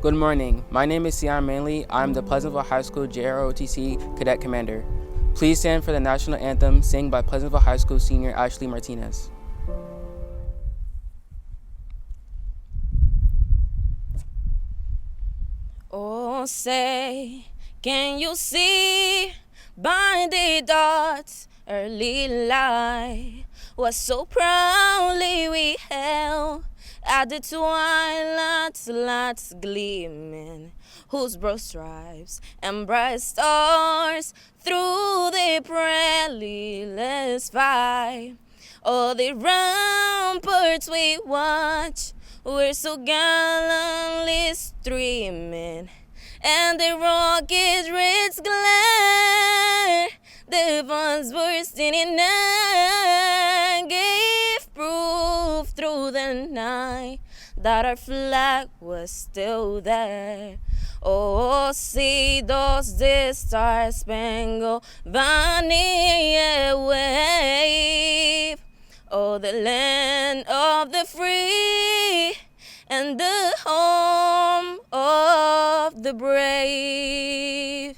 Good morning. My name is Sian Manley. I'm the Pleasantville High School JROTC Cadet Commander. Please stand for the national anthem sung by Pleasantville High School senior Ashley Martinez. Oh, say, can you see by the dawn's early light what so proudly we held at the twilight's lights gleaming, whose broad stripes and bright stars through the perilous fight? All the ramparts we watch were so gallantly streaming, and the rocket's red glare, the bombs bursting in air, gave proof through the night that our flag was still there. Oh, see those the star-spangled banner wave. Oh, the land of the free and the home of the brave.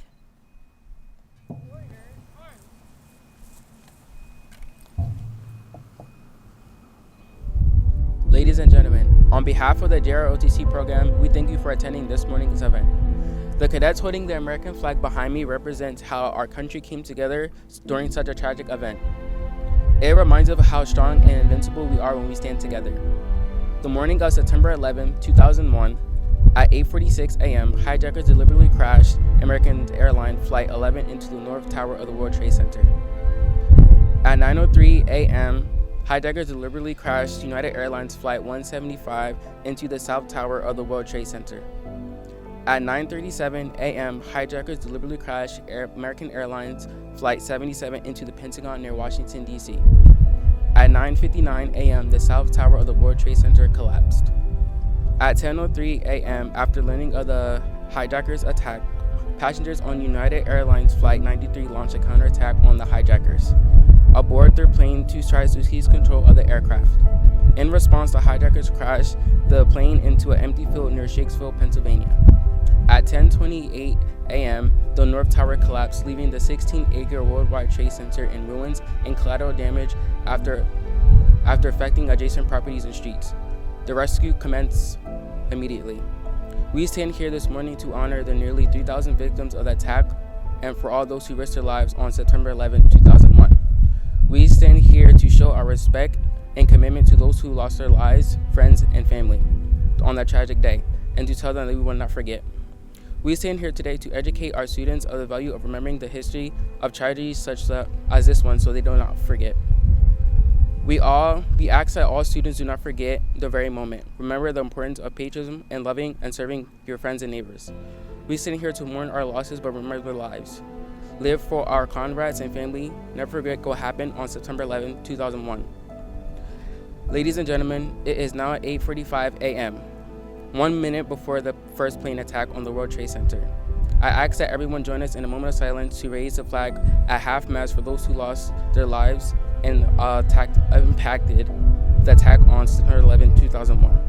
Ladies and gentlemen, on behalf of the JROTC program, we thank you for attending this morning's event. The cadets holding the American flag behind me represents how our country came together during such a tragic event. It reminds us of how strong and invincible we are when we stand together. The morning of September 11, 2001, at 8:46 a.m., hijackers deliberately crashed American Airlines Flight 11 into the North Tower of the World Trade Center. At 9:03 a.m., hijackers deliberately crashed United Airlines Flight 175 into the South Tower of the World Trade Center. At 9:37 a.m., hijackers deliberately crashed American Airlines Flight 77 into the Pentagon near Washington, D.C. At 9:59 a.m., the South Tower of the World Trade Center collapsed. At 10:03 a.m., after learning of the hijackers' attack, passengers on United Airlines Flight 93 launched a counterattack on the hijackers. Aboard their plane, two tried to seize control of the aircraft. In response, the hijackers crashed the plane into an empty field near Shakespeare, Pennsylvania. At 10:28 a.m., the North Tower collapsed, leaving the 16-acre World Trade Center in ruins and collateral damage after affecting adjacent properties and streets. The rescue commenced immediately. We stand here this morning to honor the nearly 3,000 victims of the attack and for all those who risked their lives on September 11, 2001. We stand here to show our respect and commitment to those who lost their lives, friends, and family on that tragic day, and to tell them that we will not forget. We stand here today to educate our students of the value of remembering the history of tragedies such as this one so they do not forget. We ask that all students do not forget the very moment. Remember the importance of patriotism and loving and serving your friends and neighbors. We stand here to mourn our losses but remember their lives. Live for our comrades and family. Never forget what happened on September 11, 2001. Ladies and gentlemen, it is now 8:45 a.m., 1 minute before the first plane attack on the World Trade Center. I ask that everyone join us in a moment of silence to raise the flag at half-mast for those who lost their lives and impacted the attack on September 11, 2001.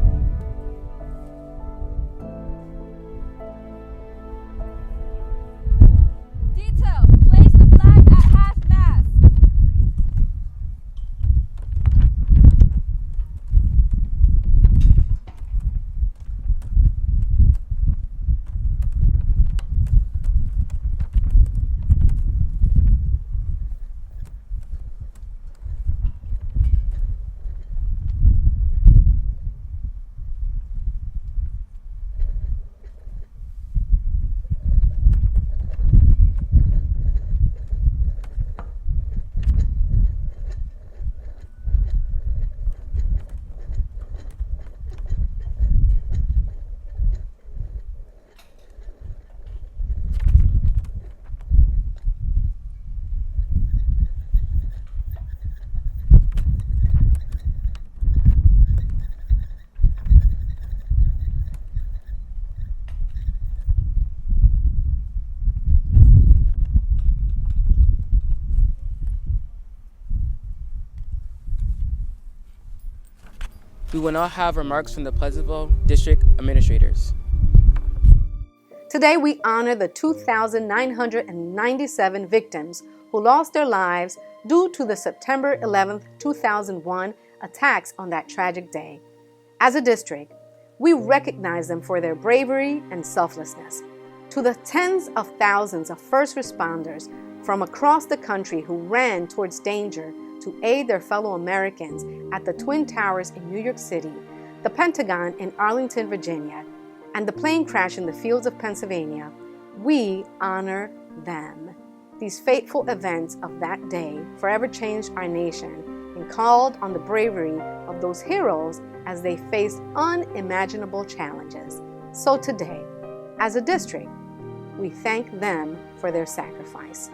Detail, place the flag at half-mast. We will now have remarks from the Pleasantville District Administrators. Today we honor the 2,997 victims who lost their lives due to the September 11, 2001 attacks on that tragic day. As a district, we recognize them for their bravery and selflessness. To the tens of thousands of first responders from across the country who ran towards danger to aid their fellow Americans at the Twin Towers in New York City, the Pentagon in Arlington, Virginia, and the plane crash in the fields of Pennsylvania, we honor them. These fateful events of that day forever changed our nation and called on the bravery of those heroes as they faced unimaginable challenges. So today, as a district, we thank them for their sacrifice.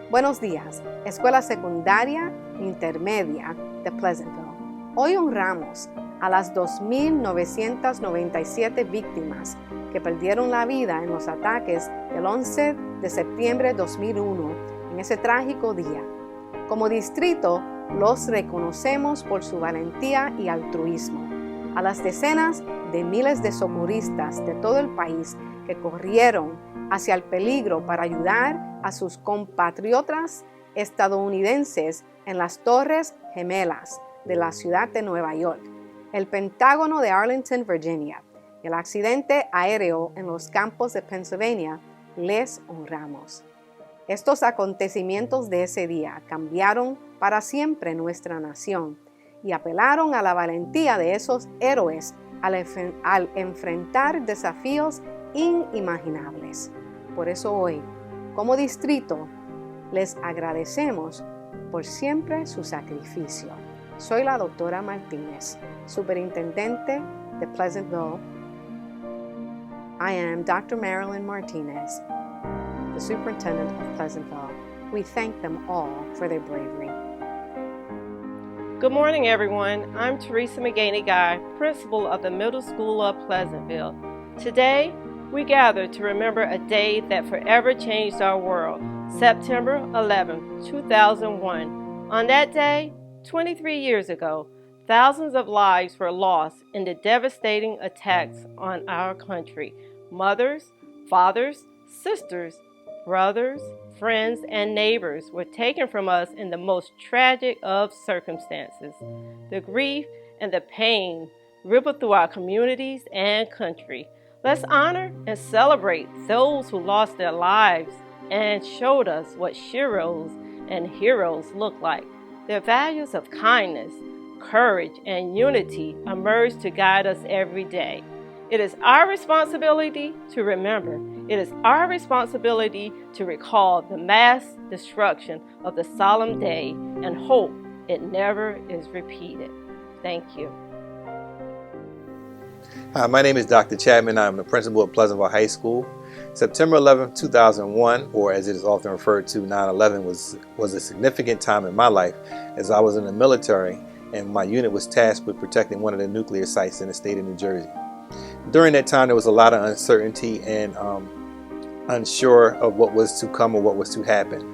Buenos días, Escuela Secundaria Intermedia de Pleasantville. Hoy honramos a las 2,997 víctimas que perdieron la vida en los ataques del 11 de septiembre de 2001, en ese trágico día. Como distrito, los reconocemos por su valentía y altruismo. A las decenas de miles de socorristas de todo el país que corrieron hacia el peligro para ayudar a sus compatriotas estadounidenses en las Torres Gemelas de la ciudad de Nueva York, el Pentágono de Arlington, Virginia, y el accidente aéreo en los campos de Pennsylvania, les honramos. Estos acontecimientos de ese día cambiaron para siempre nuestra nación y apelaron a la valentía de esos héroes al enfrentar desafíos inimaginables. Por eso hoy, como distrito, les agradecemos por siempre su sacrificio. Soy la doctora Martínez, superintendente de Pleasantville. I am Dr. Marilyn Martinez, the superintendent of Pleasantville. We thank them all for their bravery. Good morning, everyone. I'm Teresa McGaney Guy, principal of the Middle School of Pleasantville. Today, we gather to remember a day that forever changed our world, September 11, 2001. On that day, 23 years ago, thousands of lives were lost in the devastating attacks on our country. Mothers, fathers, sisters, brothers, friends, and neighbors were taken from us in the most tragic of circumstances. The grief and the pain rippled through our communities and country. Let's honor and celebrate those who lost their lives and showed us what sheroes and heroes look like. Their values of kindness, courage, and unity emerge to guide us every day. It is our responsibility to remember. It is our responsibility to recall the mass destruction of the solemn day and hope it never is repeated. Thank you. Hi, my name is Dr. Chapman. I'm the principal of Pleasantville High School. September 11, 2001, or as it is often referred to, 9/11, was a significant time in my life as I was in the military and my unit was tasked with protecting one of the nuclear sites in the state of New Jersey. During that time, there was a lot of uncertainty and unsure of what was to come or what was to happen.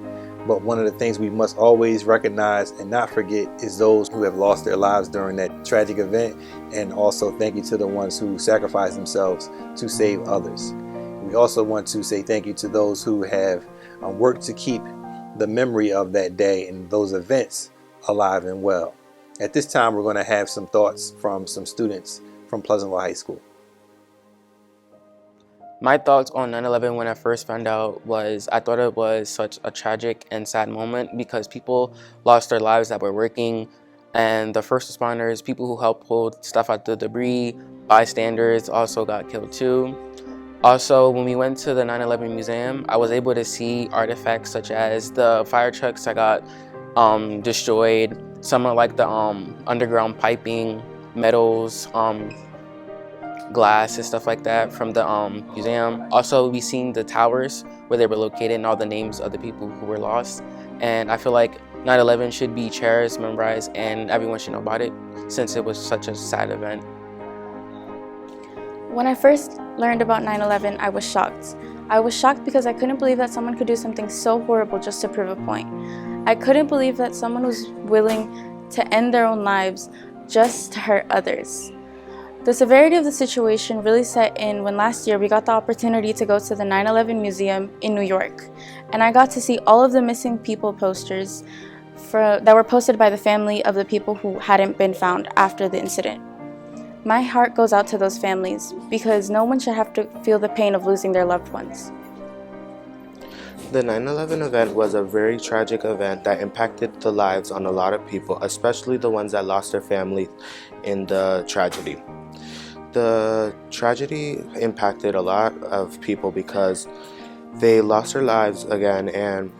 But one of the things we must always recognize and not forget is those who have lost their lives during that tragic event, and also thank you to the ones who sacrificed themselves to save others. We also want to say thank you to those who have worked to keep the memory of that day and those events alive and well. At this time, we're going to have some thoughts from some students from Pleasantville High School. My thoughts on 9/11 when I first found out was I thought it was such a tragic and sad moment because people lost their lives that were working, and the first responders, people who helped pull stuff out the debris, bystanders also got killed too. Also, when we went to the 9/11 museum, I was able to see artifacts such as the fire trucks that got destroyed, some of like the underground piping, metals, glass and stuff like that from the museum. Also, we seen the towers where they were located and all the names of the people who were lost. And I feel like 9/11 should be cherished, memorized, and everyone should know about it since it was such a sad event. When I first learned about 9/11, I was shocked. I was shocked because I couldn't believe that someone could do something so horrible just to prove a point. I couldn't believe that someone was willing to end their own lives just to hurt others. The severity of the situation really set in when last year we got the opportunity to go to the 9/11 Museum in New York, and I got to see all of the missing people posters that were posted by the family of the people who hadn't been found after the incident. My heart goes out to those families because no one should have to feel the pain of losing their loved ones. The 9/11 event was a very tragic event that impacted the lives on a lot of people, especially the ones that lost their family in the tragedy. The tragedy impacted a lot of people because they lost their lives again, and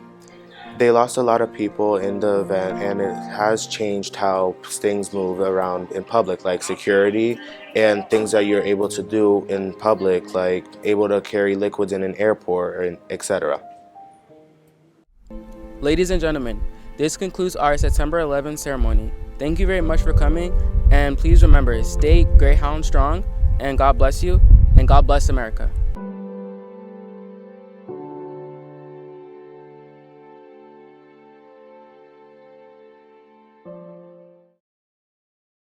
they lost a lot of people in the event, and it has changed how things move around in public, like security and things that you're able to do in public, like able to carry liquids in an airport, and etc. Ladies and gentlemen, this concludes our September 11th ceremony. Thank you very much for coming, and please remember, stay Greyhound strong, and God bless you, and God bless America.